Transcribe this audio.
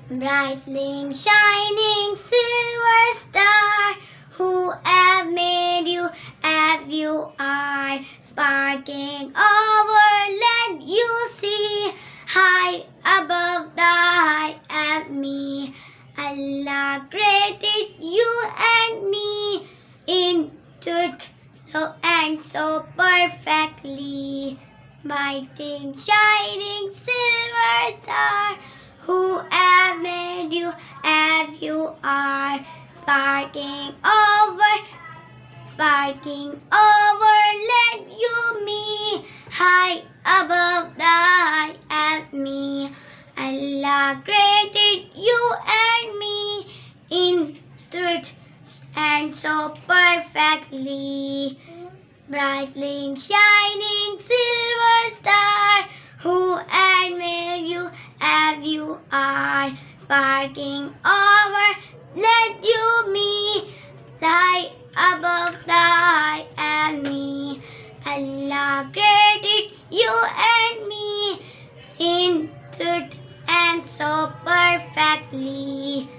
brightly shining silver star, who have made you as you are, sparkling over land you see, high above the high and me. Allah created you and me in truth so perfectly. Brighting, shining silver star, who have made you as you are, sparkling over let you me, high above the high and me. Allah created you and me in truth and so perfectly. Brightly shining silver star, who had made you as you are, sparkling over let you me, high above the high and me. Allah created you and me in truth and so perfectly.